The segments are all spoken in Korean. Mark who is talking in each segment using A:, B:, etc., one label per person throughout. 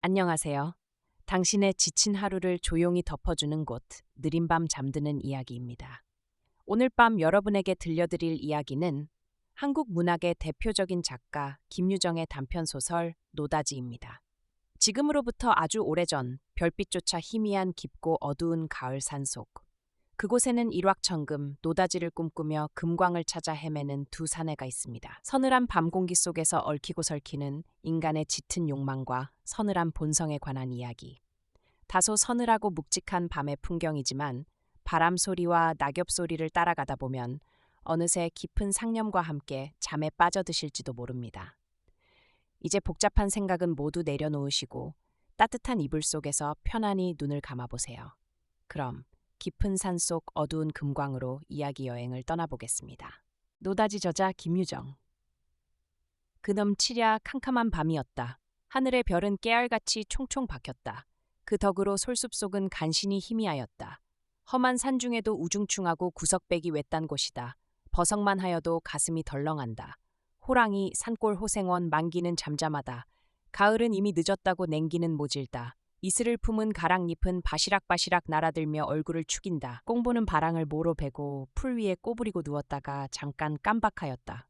A: 안녕하세요. 당신의 지친 하루를 조용히 덮어주는 곳, 느린 밤 잠드는 이야기입니다. 오늘 밤 여러분에게 들려드릴 이야기는 한국 문학의 대표적인 작가 김유정의 단편소설 노다지입니다. 지금으로부터 아주 오래전 별빛조차 희미한 깊고 어두운 가을 산속. 그곳에는 일확천금 노다지를 꿈꾸며 금광을 찾아 헤매는 두 사내가 있습니다. 서늘한 밤 공기 속에서 얽히고 설키는 인간의 짙은 욕망과 서늘한 본성에 관한 이야기. 다소 서늘하고 묵직한 밤의 풍경이지만 바람 소리와 낙엽 소리를 따라가다 보면 어느새 깊은 상념과 함께 잠에 빠져드실지도 모릅니다. 이제 복잡한 생각은 모두 내려놓으시고 따뜻한 이불 속에서 편안히 눈을 감아보세요. 그럼 깊은 산속 어두운 금광으로 이야기 여행을 떠나보겠습니다. 노다지 저자 김유정. 그놈 치랴 캄캄한 밤이었다. 하늘의 별은 깨알같이 총총 박혔다. 그 덕으로 솔숲 속은 간신히 희미하였다. 험한 산중에도 우중충하고 구석배기 외딴 곳이다. 버석만 하여도 가슴이 덜렁한다. 호랑이, 산골 호생원, 만기는 잠잠하다. 가을은 이미 늦었다고 냉기는 모질다. 이슬을 품은 가랑잎은 바시락바시락 날아들며 얼굴을 축인다. 꽁보는 바랑을 모로 베고 풀 위에 꼬부리고 누웠다가 잠깐 깜박하였다.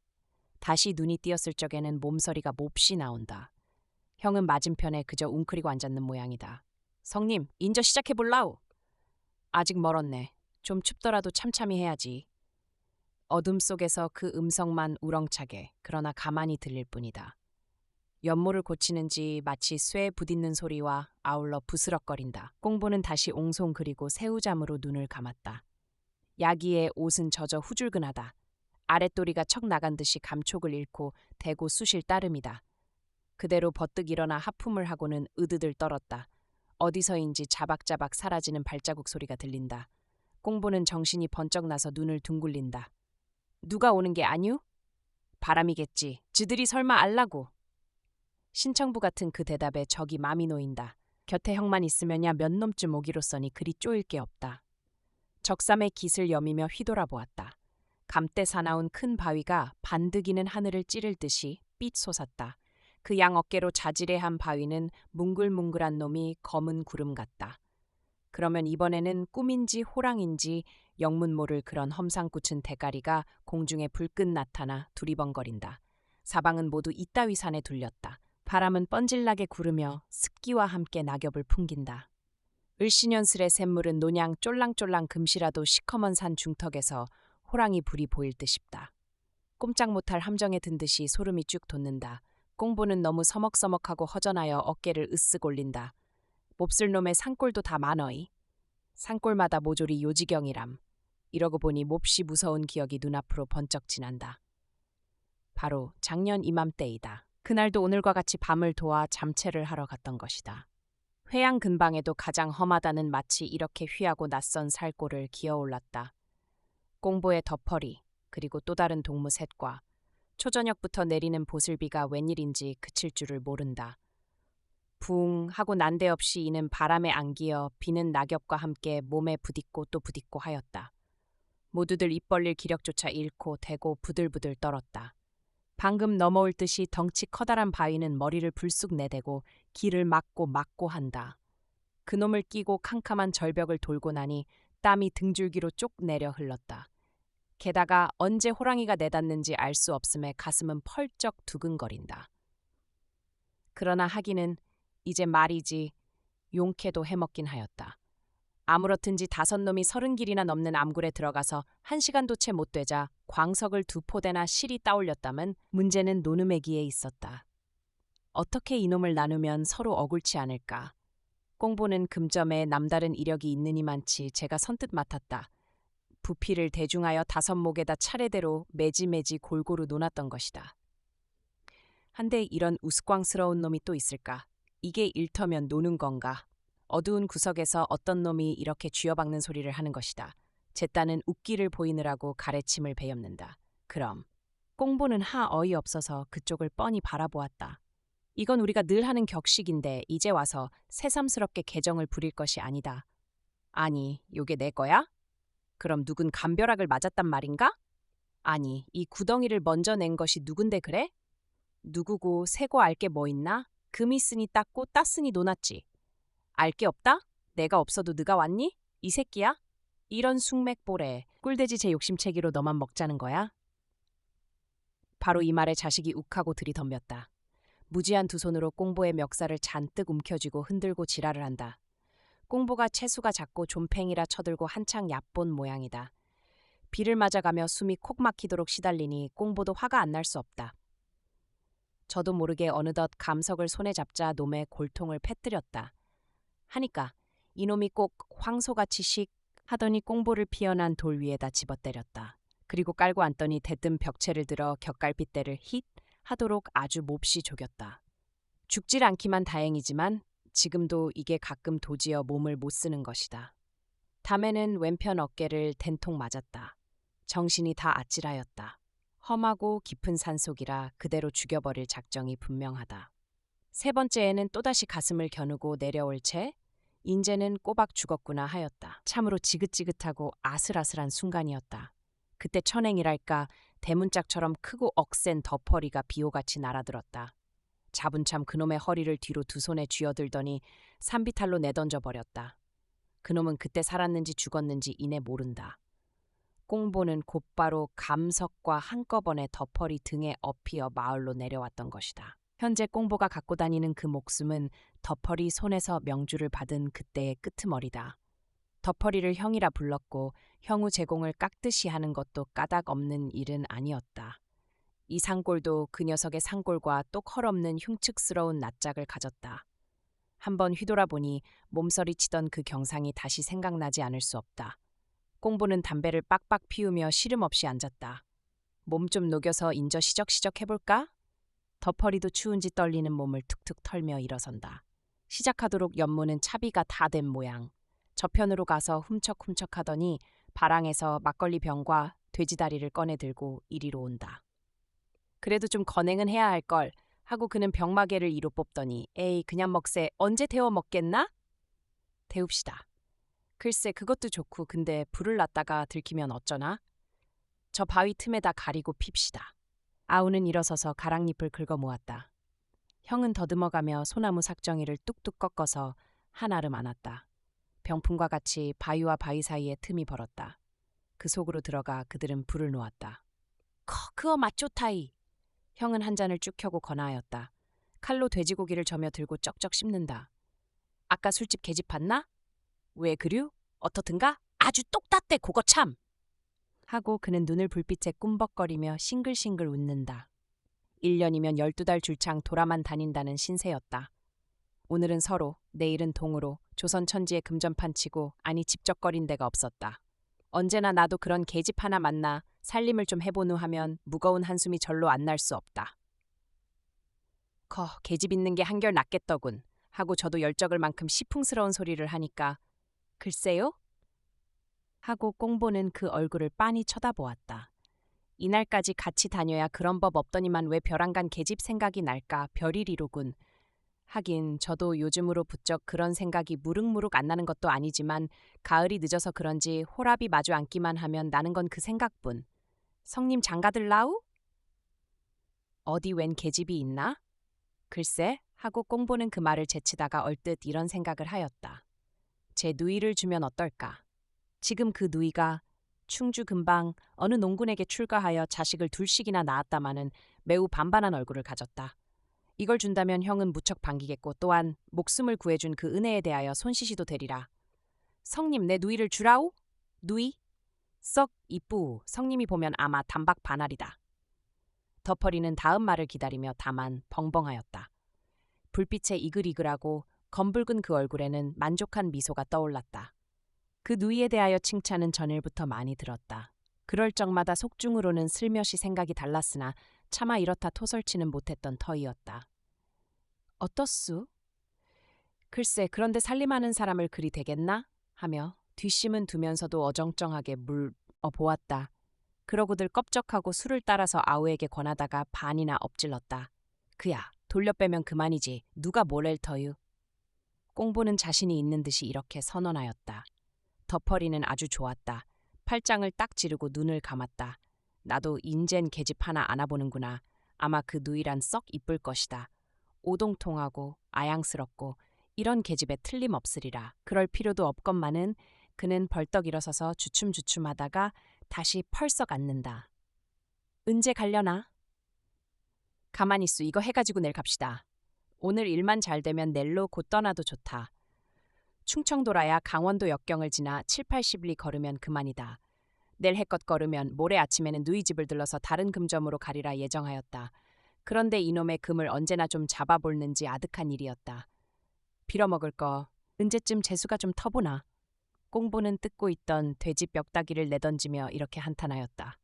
A: 다시 눈이 띄었을 적에는 몸서리가 몹시 나온다. 형은 맞은편에 그저 웅크리고 앉았는 모양이다. 성님, 인저 시작해볼라우. 아직 멀었네. 좀 춥더라도 참참히 해야지. 어둠 속에서 그 음성만 우렁차게 그러나 가만히 들릴 뿐이다. 연모를 고치는지 마치 쇠에 부딪는 소리와 아울러 부스럭거린다. 꽁보는 다시 옹송 그리고 새우잠으로 눈을 감았다. 야기의 옷은 젖어 후줄근하다. 아랫도리가 척 나간 듯이 감촉을 잃고 대고 쑤실 따름이다. 그대로 버뜩 일어나 하품을 하고는 으드들 떨었다. 어디서인지 자박자박 사라지는 발자국 소리가 들린다. 꽁보는 정신이 번쩍 나서 눈을 둥글린다. 누가 오는 게 아니우? 바람이겠지. 즈들이 설마 알라고. 신청부 같은 그 대답에 적이 맘이 놓인다. 곁에 형만 있으면야 몇 놈쯤 오기로써니 그리 쪼일 게 없다. 적삼의 깃을 여미며 휘돌아보았다. 감대 사나운 큰 바위가 반드기는 하늘을 찌를 듯이 삐 솟았다. 그 양 어깨로 자지레한 바위는 뭉글뭉글한 놈이 검은 구름 같다. 그러면 이번에는 꿈인지 호랑인지 영문 모를 그런 험상궂은 대가리가 공중에 불끈 나타나 두리번거린다. 사방은 모두 이따위 산에 둘렸다. 바람은 뻔질나게 구르며 습기와 함께 낙엽을 풍긴다. 을씨년슬의 샘물은 노냥 쫄랑쫄랑 금시라도 시커먼 산 중턱에서 호랑이 불이 보일 듯 싶다. 꼼짝 못할 함정에 든 듯이 소름이 쭉 돋는다. 꽁보는 너무 서먹서먹하고 허전하여 어깨를 으쓱 올린다. 몹쓸 놈의 산골도 다 많어이. 산골마다 모조리 요지경이람. 이러고 보니 몹시 무서운 기억이 눈앞으로 번쩍 지난다. 바로 작년 이맘때이다. 그날도 오늘과 같이 밤을 도와 잠채를 하러 갔던 것이다. 회양 근방에도 가장 험하다는 마치 이렇게 휘하고 낯선 살골을 기어올랐다. 꽁보의 덮어리, 그리고 또 다른 동무 셋과 초저녁부터 내리는 보슬비가 웬일인지 그칠 줄을 모른다. 붕 하고 난데없이 이는 바람에 안기어 비는 낙엽과 함께 몸에 부딪고 또 부딪고 하였다. 모두들 입 벌릴 기력조차 잃고 대고 부들부들 떨었다. 방금 넘어올 듯이 덩치 커다란 바위는 머리를 불쑥 내대고 길을 막고 한다. 그놈을 끼고 캄캄한 절벽을 돌고 나니 땀이 등줄기로 쪽 내려 흘렀다. 게다가 언제 호랑이가 내닫는지 알 수 없음에 가슴은 펄쩍 두근거린다. 그러나 하기는 이제 말이지 용케도 해먹긴 하였다. 아무렇든지 5놈이 30길이나 넘는 암굴에 들어가서 1시간도 채 못 되자 광석을 2포대나 실이 따올렸다면 문제는 노느매기에 있었다. 어떻게 이놈을 나누면 서로 억울치 않을까. 꽁보는 금점에 남다른 이력이 있느니만치 제가 선뜻 맡았다. 부피를 대중하여 5목에다 차례대로 매지매지 골고루 놓았던 것이다. 한데 이런 우스꽝스러운 놈이 또 있을까? 이게 일터면 노는 건가? 어두운 구석에서 어떤 놈이 이렇게 쥐어박는 소리를 하는 것이다. 제 딴은 웃기를 보이느라고 가래침을 베염는다. 그럼 꽁보는 하 어이없어서 그쪽을 뻔히 바라보았다. 이건 우리가 늘 하는 격식인데 이제 와서 새삼스럽게 개정을 부릴 것이 아니다. 아니, 요게 내 거야? 그럼 누군 감벼락을 맞았단 말인가? 아니, 이 구덩이를 먼저 낸 것이 누군데 그래? 누구고 세고 알 게 뭐 있나? 금 있으니 땄고 땄으니 노났지. 알 게 없다? 내가 없어도 네가 왔니? 이 새끼야? 이런 숭맥보래. 꿀돼지 제 욕심채기로 너만 먹자는 거야? 바로 이 말에 자식이 욱하고 들이덤볐다. 무지한 두 손으로 꽁보의 멱살을 잔뜩 움켜쥐고 흔들고 지랄을 한다. 꽁보가 체수가 작고 좀팽이라 쳐들고 한창 얕본 모양이다. 비를 맞아가며 숨이 콕 막히도록 시달리니 꽁보도 화가 안 날 수 없다. 저도 모르게 어느덧 감석을 손에 잡자 놈의 골통을 패뜨렸다. 하니까 이놈이 꼭 황소같이 씩 하더니 꽁보를 피어난 돌 위에다 집어때렸다. 그리고 깔고 앉더니 대뜸 벽체를 들어 격갈빗대를 힛 하도록 아주 몹시 조겼다. 죽질 않기만 다행이지만 지금도 이게 가끔 도지어 몸을 못 쓰는 것이다. 담에는 왼편 어깨를 된통 맞았다. 정신이 다 아찔하였다. 험하고 깊은 산속이라 그대로 죽여버릴 작정이 분명하다. 세 번째에는 또다시 가슴을 겨누고 내려올 채 인제는 꼬박 죽었구나 하였다. 참으로 지긋지긋하고 아슬아슬한 순간이었다. 그때 천행이랄까 대문짝처럼 크고 억센 덮어리가 비호같이 날아들었다. 자분참 그놈의 허리를 뒤로 두 손에 쥐어들더니 산비탈로 내던져 버렸다. 그놈은 그때 살았는지 죽었는지 이내 모른다. 꽁보는 곧바로 감석과 한꺼번에 덮어리 등에 업히어 마을로 내려왔던 것이다. 현재 꽁보가 갖고 다니는 그 목숨은 덮어리 손에서 명주를 받은 그때의 끄트머리다. 덮어리를 형이라 불렀고 형우 제공을 깎듯이 하는 것도 까닭 없는 일은 아니었다. 이 상골도 그 녀석의 상골과 똑헐없는 흉측스러운 낯짝을 가졌다. 한번 휘돌아보니 몸서리 치던 그 경상이 다시 생각나지 않을 수 없다. 꽁보는 담배를 빡빡 피우며 시름 없이 앉았다. 몸 좀 녹여서 인저 시적시적 해볼까? 덮어리도 추운지 떨리는 몸을 툭툭 털며 일어선다. 시작하도록 연무는 차비가 다 된 모양. 저편으로 가서 훔척훔척 하더니 바랑에서 막걸리 병과 돼지다리를 꺼내 들고 이리로 온다. 그래도 좀 건행은 해야 할 걸 하고 그는 병마개를 이로 뽑더니 에이 그냥 먹세 언제 데워 먹겠나? 데웁시다. 글쎄 그것도 좋고 근데 불을 놨다가 들키면 어쩌나? 저 바위 틈에다 가리고 핍시다. 아우는 일어서서 가랑잎을 긁어 모았다. 형은 더듬어가며 소나무 삭정이를 뚝뚝 꺾어서 한아름 안았다. 병풍과 같이 바위와 바위 사이에 틈이 벌었다. 그 속으로 들어가 그들은 불을 놓았다. 그거 맛 좋다이. 형은 한 잔을 쭉 켜고 권하였다. 칼로 돼지고기를 저며 들고 쩍쩍 씹는다. 아까 술집 계집 봤나? 왜 그류? 어떻든가? 아주 똑같대 그거 참! 하고 그는 눈을 불빛에 꿈벅거리며 싱글싱글 웃는다. 1년이면 12달 줄창 돌아만 다닌다는 신세였다. 오늘은 서로, 내일은 동으로 조선 천지에 금전판 치고 아니 집적거린 데가 없었다. 언제나 나도 그런 계집 하나 만나 살림을 좀 해보누 하면 무거운 한숨이 절로 안 날 수 없다. 계집 있는 게 한결 낫겠더군 하고 저도 열적을 만큼 시풍스러운 소리를 하니까 글쎄요? 하고 꽁보는 그 얼굴을 빤히 쳐다보았다. 이날까지 같이 다녀야 그런 법 없더니만 왜 벼랑간 계집 생각이 날까 별일이로군. 하긴 저도 요즘으로 부쩍 그런 생각이 무룩무룩 안 나는 것도 아니지만 가을이 늦어서 그런지 호랍이 마주 앉기만 하면 나는 건 그 생각뿐. 성님 장가들라우? 어디 웬 계집이 있나? 글쎄 하고 꽁보는 그 말을 제치다가 얼뜻 이런 생각을 하였다. 제 누이를 주면 어떨까? 지금 그 누이가 충주 근방 어느 농군에게 출가하여 자식을 둘씩이나 낳았다마는 매우 반반한 얼굴을 가졌다. 이걸 준다면 형은 무척 반기겠고 또한 목숨을 구해준 그 은혜에 대하여 손시시도 되리라. 성님 내 누이를 주라오? 누이? 썩 이쁘 성님이 보면 아마 단박 반알이다. 덮어리는 다음 말을 기다리며 다만 벙벙하였다. 불빛에 이글이글하고 검붉은 그 얼굴에는 만족한 미소가 떠올랐다. 그 누이에 대하여 칭찬은 전일부터 많이 들었다. 그럴 적마다 속중으로는 슬며시 생각이 달랐으나 차마 이렇다 토설치는 못했던 터이었다. 어떻소? 글쎄 그런데 살림하는 사람을 그리 되겠나? 하며 뒷심은 두면서도 어정쩡하게 보았다. 그러고들 껍적하고 술을 따라서 아우에게 권하다가 반이나 엎질렀다. 그야 돌려 빼면 그만이지 누가 뭘 터유. 꽁보는 자신이 있는 듯이 이렇게 선언하였다. 덮어리는 아주 좋았다. 팔짱을 딱 지르고 눈을 감았다. 나도 인젠 계집 하나 안아보는구나. 아마 그 누이란 썩 이쁠 것이다. 오동통하고 아양스럽고 이런 계집에 틀림없으리라. 그럴 필요도 없건만은 그는 벌떡 일어서서 주춤주춤하다가 다시 펄썩 앉는다. 은제 갈려나? 가만히 있어. 이거 해가지고 내일 갑시다. 오늘 일만 잘 되면 내일로 곧 떠나도 좋다. 충청도라야 강원도 역경을 지나 7, 80리 걸으면 그만이다. 내일 해껏 걸으면 모레 아침에는 누이 집을 들러서 다른 금점으로 가리라 예정하였다. 그런데 이놈의 금을 언제나 좀 잡아볼는지 아득한 일이었다. 빌어먹을 거 언제쯤 재수가 좀 터보나. 꽁보는 뜯고 있던 돼지 뼈다귀를 내던지며 이렇게 한탄하였다.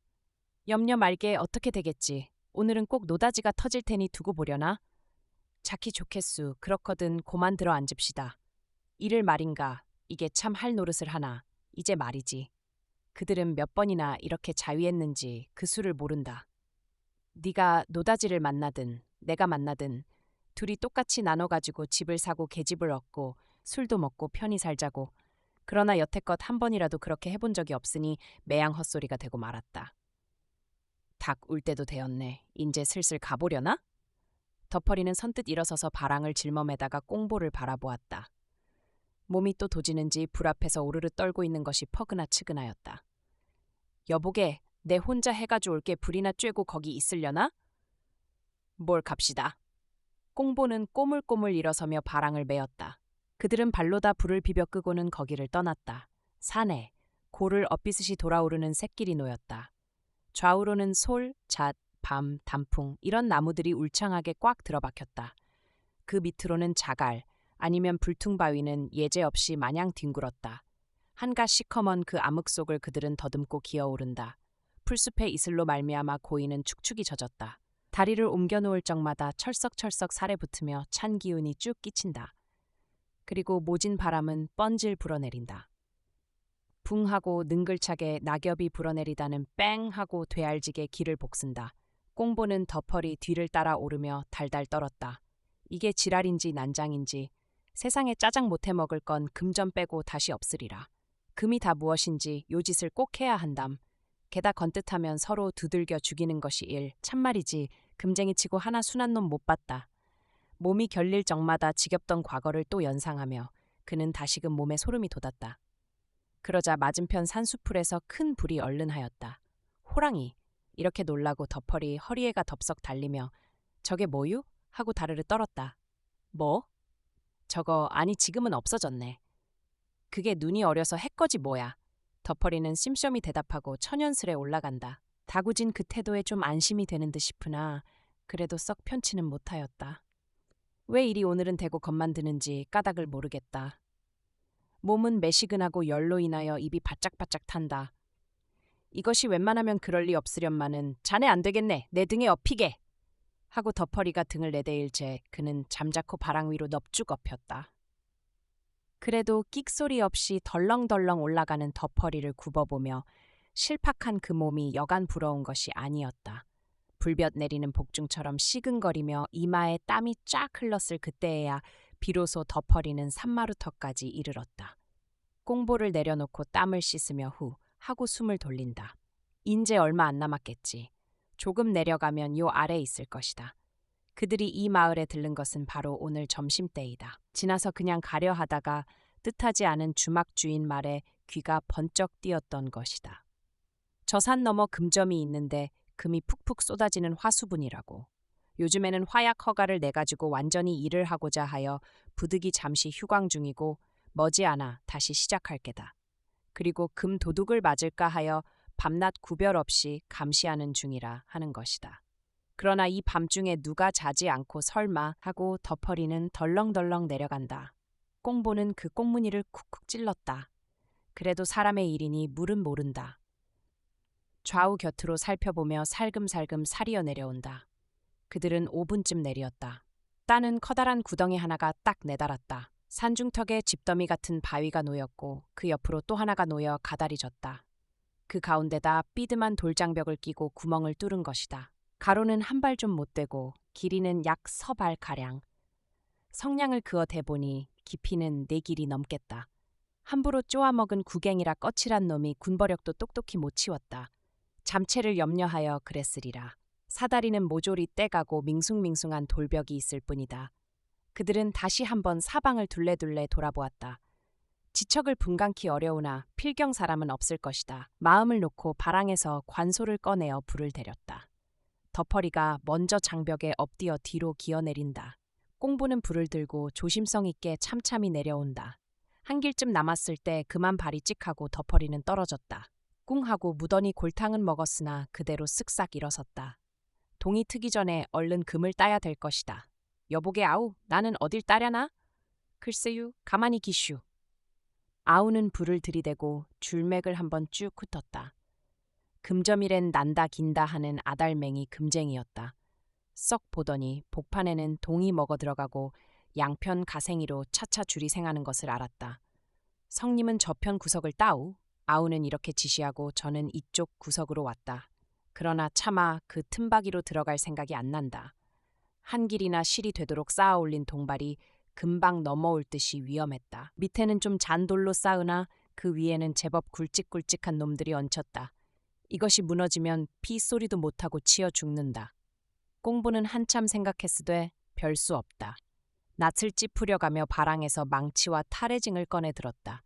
A: 염려 말게 어떻게 되겠지. 오늘은 꼭 노다지가 터질 테니 두고 보려나? 자키 좋겠수. 그렇거든 고만 들어 앉읍시다. 이를 말인가. 이게 참 할 노릇을 하나. 이제 말이지. 그들은 몇 번이나 이렇게 자위했는지 그 수를 모른다. 네가 노다지를 만나든 내가 만나든 둘이 똑같이 나눠가지고 집을 사고 계집을 얻고 술도 먹고 편히 살자고. 그러나 여태껏 한 번이라도 그렇게 해본 적이 없으니 매양 헛소리가 되고 말았다. 닭 울 때도 되었네. 인제 슬슬 가보려나? 덧퍼리는 선뜻 일어서서 바랑을 짊어매다가 꽁보를 바라보았다. 몸이 또 도지는지 불 앞에서 오르르 떨고 있는 것이 퍼그나치근하였다. 여보게, 내 혼자 해가지고 올게. 불이나 쬐고 거기 있으려나? 뭘 갑시다. 꽁보는 꼬물꼬물 일어서며 바랑을 메었다. 그들은 발로다 불을 비벼 끄고는 거기를 떠났다. 산에 고를 엇비스시 돌아오르는 샛길이 놓였다. 좌우로는 솔, 잣, 밤, 단풍 이런 나무들이 울창하게 꽉 들어박혔다. 그 밑으로는 자갈 아니면 불퉁바위는 예제없이 마냥 뒹굴었다. 한가 시커먼 그 암흑 속을 그들은 더듬고 기어오른다. 풀숲의 이슬로 말미암아 고이는 축축이 젖었다. 다리를 옮겨놓을 적마다 철썩철썩 살에 붙으며 찬 기운이 쭉 끼친다. 그리고 모진 바람은 뻔질 불어내린다. 붕하고 능글차게 낙엽이 불어내리다는 뺑 하고 되알지게 길을 복쓴다. 꽁보는 덧펄이 뒤를 따라 오르며 달달 떨었다. 이게 지랄인지 난장인지 세상에 짜장 못해 먹을 건 금 좀 빼고 다시 없으리라. 금이 다 무엇인지 요 짓을 꼭 해야 한담. 게다 건뜻하면 서로 두들겨 죽이는 것이 일. 참말이지 금쟁이 치고 하나 순한 놈 못 봤다. 몸이 결릴 적마다 지겹던 과거를 또 연상하며 그는 다시금 몸에 소름이 돋았다. 그러자 맞은편 산수풀에서 큰 불이 얼른하였다. 호랑이! 이렇게 놀라고 덧펄이 허리에가 덥석 달리며 저게 뭐유? 하고 다르르 떨었다. 뭐? 저거 아니 지금은 없어졌네. 그게 눈이 어려서 해꺼지 뭐야. 덧펄이는 씀씀이 대답하고 천연스레 올라간다. 다구진 그 태도에 좀 안심이 되는 듯 싶으나 그래도 썩 편치는 못하였다. 왜 이리 오늘은 대고 겁만 드는지 까닭을 모르겠다. 몸은 매시근하고 열로 인하여 입이 바짝바짝 탄다. 이것이 웬만하면 그럴 리 없으련마는 자네 안 되겠네. 내 등에 엎히게. 하고 덧퍼리가 등을 내대일 채 그는 잠자코 바랑 위로 넙죽 엎였다. 그래도 끽소리 없이 덜렁덜렁 올라가는 덧퍼리를 굽어보며 실팍한 그 몸이 여간 부러운 것이 아니었다. 불볕 내리는 복중처럼 시근거리며 이마에 땀이 쫙 흘렀을 그때에야 비로소 덧퍼리는 산마루터까지 이르렀다. 꽁보를 내려놓고 땀을 씻으며 후 하고 숨을 돌린다. 인제 얼마 안 남았겠지. 조금 내려가면 요 아래 있을 것이다. 그들이 이 마을에 들른 것은 바로 오늘 점심때이다. 지나서 그냥 가려 하다가 뜻하지 않은 주막 주인 말에 귀가 번쩍 띄었던 것이다. 저 산 너머 금점이 있는데 금이 푹푹 쏟아지는 화수분이라고. 요즘에는 화약 허가를 내가지고 완전히 일을 하고자 하여 부득이 잠시 휴광 중이고 머지않아 다시 시작할 게다. 그리고 금 도둑을 맞을까 하여 밤낮 구별 없이 감시하는 중이라 하는 것이다. 그러나 이 밤중에 누가 자지 않고 설마 하고 덧퍼리는 덜렁덜렁 내려간다. 꽁보는 그 꽁무니를 쿡쿡 찔렀다. 그래도 사람의 일이니 물은 모른다. 좌우 곁으로 살펴보며 살금살금 살이어 내려온다. 그들은 5분쯤 내리었다. 따는 커다란 구덩이 하나가 딱 내달았다. 산중턱에 집더미 같은 바위가 놓였고 그 옆으로 또 하나가 놓여 가다리 졌다. 그 가운데다 삐듬한 돌장벽을 끼고 구멍을 뚫은 것이다. 가로는 한 발 좀 못 되고 길이는 약 서발가량. 성냥을 그어 대보니 깊이는 4길이 넘겠다. 함부로 쪼아먹은 구갱이라 거칠한 놈이 군버력도 똑똑히 못 치웠다. 잠체를 염려하여 그랬으리라. 사다리는 모조리 떼가고 밍숭밍숭한 돌벽이 있을 뿐이다. 그들은 다시 한번 사방을 둘레둘레 돌아보았다. 지척을 분간키 어려우나 필경 사람은 없을 것이다. 마음을 놓고 바랑에서 관소를 꺼내어 불을 데렸다. 덮어리가 먼저 장벽에 엎디어 뒤로 기어내린다. 꽁부는 불을 들고 조심성 있게 참참히 내려온다. 한 길쯤 남았을 때 그만 발이 찍하고 덮어리는 떨어졌다. 꿍하고 무던히 골탕은 먹었으나 그대로 쓱싹 일어섰다. 동이 트기 전에 얼른 금을 따야 될 것이다. 여보게 아우, 나는 어딜 따려나? 글쎄유, 가만히 기슈. 아우는 불을 들이대고 줄맥을 한번 쭉 훑었다. 금점이랜 난다 긴다 하는 아달맹이 금쟁이였다. 썩 보더니 복판에는 동이 먹어 들어가고 양편 가생이로 차차 줄이 생하는 것을 알았다. 성님은 저편 구석을 따우. 아우는 이렇게 지시하고 저는 이쪽 구석으로 왔다. 그러나 차마 그 틈바기로 들어갈 생각이 안 난다. 한 길이나 실이 되도록 쌓아 올린 동발이 금방 넘어올 듯이 위험했다. 밑에는 좀 잔돌로 쌓으나 그 위에는 제법 굵직굵직한 놈들이 얹혔다. 이것이 무너지면 피소리도 못하고 치여 죽는다. 꽁부는 한참 생각했으되 별 수 없다. 낯을 찌푸려가며 바랑에서 망치와 탈해징을 꺼내 들었다.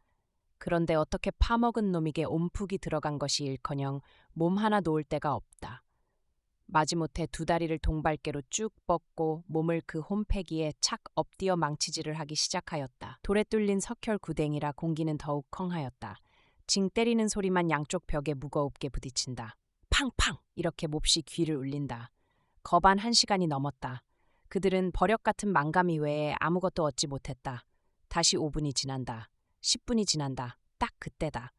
A: 그런데 어떻게 파먹은 놈에게 온푹이 들어간 것이 일커녕 몸 하나 놓을 데가 없다. 마지못해 두 다리를 동발개로 쭉 뻗고 몸을 그 홈패기에 착 엎디어 망치질을 하기 시작하였다. 돌에 뚫린 석혈 구댕이라 공기는 더욱 컹하였다. 징 때리는 소리만 양쪽 벽에 무거웁게 부딪힌다. 팡팡! 이렇게 몹시 귀를 울린다. 거반 1시간이 넘었다. 그들은 버력 같은 망감 이외에 아무것도 얻지 못했다. 다시 5분이 지난다. 10분이 지난다. 딱 그때다.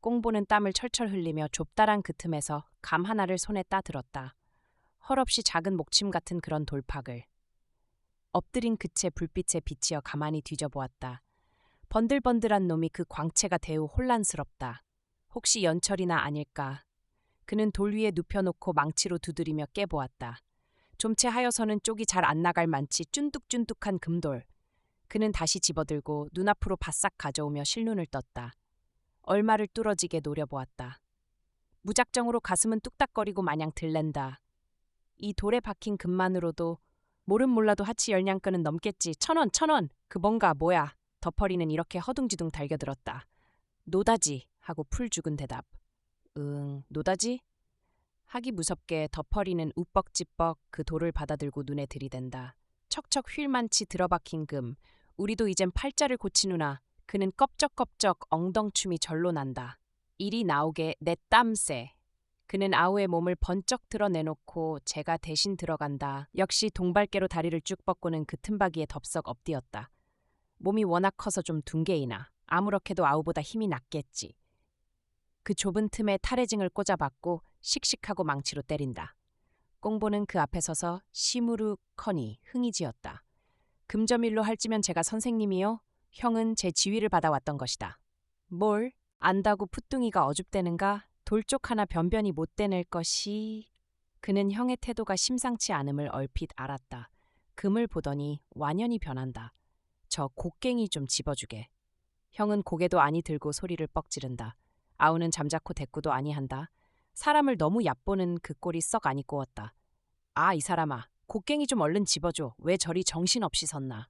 A: 꽁보는 땀을 철철 흘리며 좁다란 그 틈에서 감 하나를 손에 따들었다. 헐없이 작은 목침 같은 그런 돌팍을. 엎드린 그채 불빛에 비치어 가만히 뒤져보았다. 번들번들한 놈이 그 광채가 대우 혼란스럽다. 혹시 연철이나 아닐까. 그는 돌 위에 눕혀놓고 망치로 두드리며 깨보았다. 좀채 하여서는 쪽이 잘 안 나갈 만치 쭌뚝쭌뚝한 금돌. 그는 다시 집어들고 눈앞으로 바싹 가져오며 실눈을 떴다. 얼마를 뚫어지게 노려보았다. 무작정으로 가슴은 뚝딱거리고 마냥 들랜다. 이 돌에 박힌 금만으로도 모름 몰라도 하치 10냥끈은 넘겠지. 1,000원, 1,000원. 그 뭔가 뭐야. 덮어리는 이렇게 허둥지둥 달겨들었다. 노다지 하고 풀 죽은 대답. 노다지? 하기 무섭게 덮어리는 우뻑지뻑 그 돌을 받아들고 눈에 들이댄다. 척척 휠만치 들어박힌 금. 우리도 이젠 팔자를 고치누나. 그는 껍적껍적 엉덩춤이 절로 난다. 이리 나오게 내 땀새. 그는 아우의 몸을 번쩍 드러내놓고 제가 대신 들어간다. 역시 동발개로 다리를 쭉 뻗고는 그 틈바기에 덥석 엎디었다. 몸이 워낙 커서 좀 둔게이나 아무렇게도 아우보다 힘이 났겠지. 그 좁은 틈에 탈해징을 꽂아박고 씩씩하고 망치로 때린다. 꽁보는 그 앞에 서서 시무룩커니 흥이 지었다. 금저밀로 할지면 제가 선생님이요? 형은 제 지위를 받아왔던 것이다. 뭘? 안다고 풋둥이가 어줍대는가? 돌쪽 하나 변변히 못 떼낼 것이... 그는 형의 태도가 심상치 않음을 얼핏 알았다. 금을 보더니 완연히 변한다. 저 곡괭이 좀 집어주게. 형은 고개도 아니 들고 소리를 뻑 지른다. 아우는 잠자코 대꾸도 아니한다. 사람을 너무 얕보는 그 꼴이 썩 아니 꼬웠다. 아, 이 사람아, 곡괭이 좀 얼른 집어줘. 왜 저리 정신없이 섰나.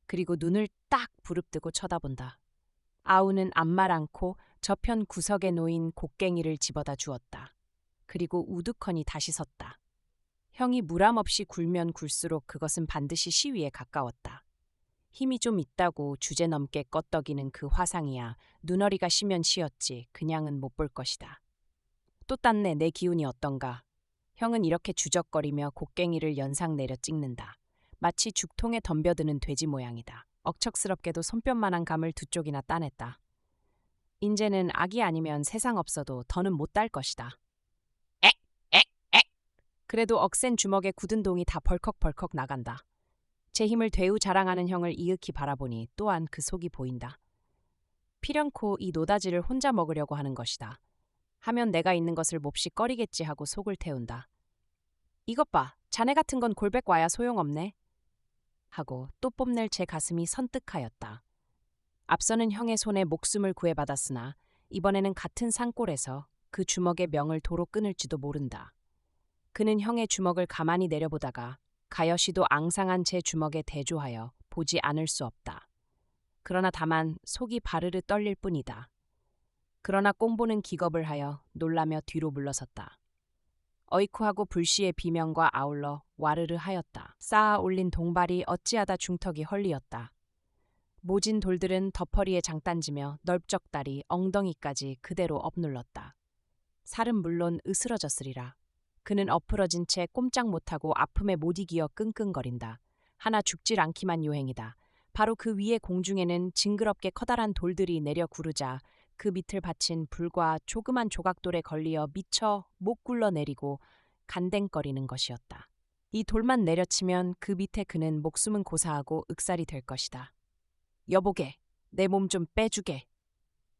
A: 그리고 눈을 딱 부릅뜨고 쳐다본다. 아우는 아무 말 않고 저편 구석에 놓인 곡괭이를 집어다 주었다. 그리고 우두커니 다시 섰다. 형이 무람없이 굴면 굴수록 그것은 반드시 시위에 가까웠다. 힘이 좀 있다고 주제넘게 껐덕이는 그 화상이야. 눈어리가 쉬면 쉬었지 그냥은 못 볼 것이다. 또 땄네 내 기운이 어떤가. 형은 이렇게 주적거리며 곡괭이를 연상 내려 찍는다. 마치 죽통에 덤벼드는 돼지 모양이다. 억척스럽게도 손뼉만한 감을 두 쪽이나 따냈다. 인제는 악이 아니면 세상 없어도 더는 못 딸 것이다. 엑! 엑! 엑! 그래도 억센 주먹에 굳은 동이 다 벌컥벌컥 나간다. 제 힘을 되우 자랑하는 형을 이윽히 바라보니 또한 그 속이 보인다. 필연코 이 노다지를 혼자 먹으려고 하는 것이다. 하면 내가 있는 것을 몹시 꺼리겠지 하고 속을 태운다. 이것 봐, 자네 같은 건 골백 와야 소용없네. 하고 또 뽐낼 제 가슴이 선뜩하였다. 앞서는 형의 손에 목숨을 구해받았으나 이번에는 같은 산골에서 그 주먹의 명을 도로 끊을지도 모른다. 그는 형의 주먹을 가만히 내려보다가 가여시도 앙상한 제 주먹에 대조하여 보지 않을 수 없다. 그러나 다만 속이 바르르 떨릴 뿐이다. 그러나 꽁보는 기겁을 하여 놀라며 뒤로 물러섰다. 어이쿠 하고 불시의 비명과 아울러 와르르 하였다. 쌓아 올린 동발이 어찌하다 중턱이 헐리었다. 모진 돌들은 덮어리에 장단지며 널쩍다리 엉덩이까지 그대로 엎눌렀다. 살은 물론 으스러졌으리라. 그는 엎으러진 채 꼼짝 못하고 아픔에 못 이기어 끙끙거린다. 하나 죽질 않기만 요행이다. 바로 그 위에 공중에는 징그럽게 커다란 돌들이 내려 구르자 그 밑을 받친 불과 조그만 조각돌에 걸리어 미쳐 못 굴러내리고 간댕거리는 것이었다. 이 돌만 내려치면 그 밑에 그는 목숨은 고사하고 윽살이 될 것이다. 여보게, 내 몸 좀 빼주게.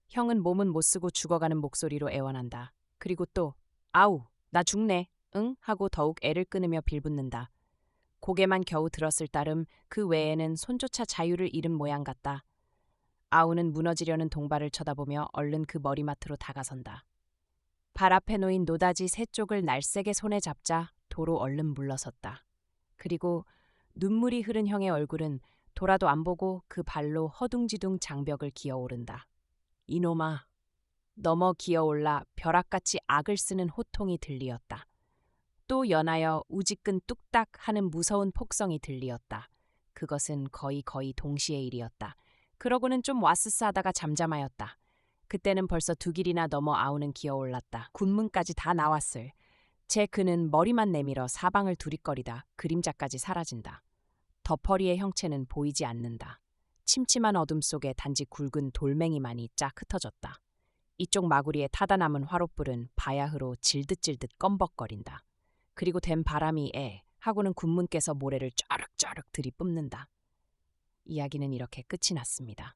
A: 형은 몸은 못 쓰고 죽어가는 목소리로 애원한다. 그리고 또 아우, 나 죽네. 응? 하고 더욱 애를 끊으며 빌붙는다. 고개만 겨우 들었을 따름 그 외에는 손조차 자유를 잃은 모양 같다. 아우는 무너지려는 동발을 쳐다보며 얼른 그 머리맡으로 다가선다. 발 앞에 놓인 노다지 세 쪽을 날쌔게 손에 잡자 도로 얼른 물러섰다. 그리고 눈물이 흐른 형의 얼굴은 돌아도 안 보고 그 발로 허둥지둥 장벽을 기어오른다. 이놈아, 넘어 기어올라 벼락같이 악을 쓰는 호통이 들리었다. 또 연하여 우지끈 뚝딱 하는 무서운 폭성이 들리었다. 그것은 거의 동시의 일이었다. 그러고는 좀 와스스하다가 잠잠하였다. 그때는 벌써 두 길이나 넘어 아우는 기어올랐다. 군문까지 다 나왔을. 제 그는 머리만 내밀어 사방을 두리거리다 그림자까지 사라진다. 덮어리의 형체는 보이지 않는다. 침침한 어둠 속에 단지 굵은 돌멩이만이 쫙 흩어졌다. 이쪽 마구리에 타다 남은 화롯불은 바야흐로 질듯질듯 껌벅거린다. 그리고 된 바람이 하고는 군문께서 모래를 쩌륵쩌륵 들이뿜는다. 이야기는 이렇게 끝이 났습니다.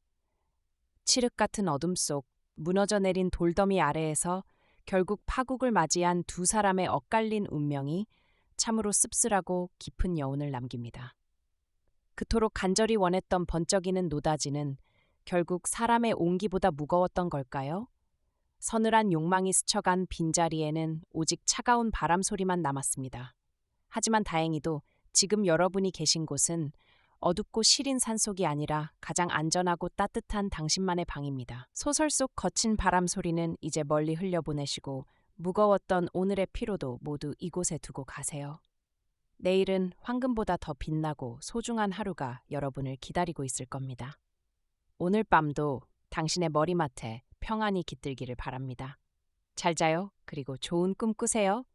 A: 칠흑 같은 어둠 속 무너져 내린 돌더미 아래에서 결국 파국을 맞이한 두 사람의 엇갈린 운명이 참으로 씁쓸하고 깊은 여운을 남깁니다. 그토록 간절히 원했던 번쩍이는 노다지는 결국 사람의 온기보다 무거웠던 걸까요? 서늘한 욕망이 스쳐간 빈자리에는 오직 차가운 바람 소리만 남았습니다. 하지만 다행히도 지금 여러분이 계신 곳은 어둡고 시린 산속이 아니라 가장 안전하고 따뜻한 당신만의 방입니다. 소설 속 거친 바람 소리는 이제 멀리 흘려보내시고 무거웠던 오늘의 피로도 모두 이곳에 두고 가세요. 내일은 황금보다 더 빛나고 소중한 하루가 여러분을 기다리고 있을 겁니다. 오늘 밤도 당신의 머리맡에 평안이 깃들기를 바랍니다. 잘 자요. 그리고 좋은 꿈 꾸세요.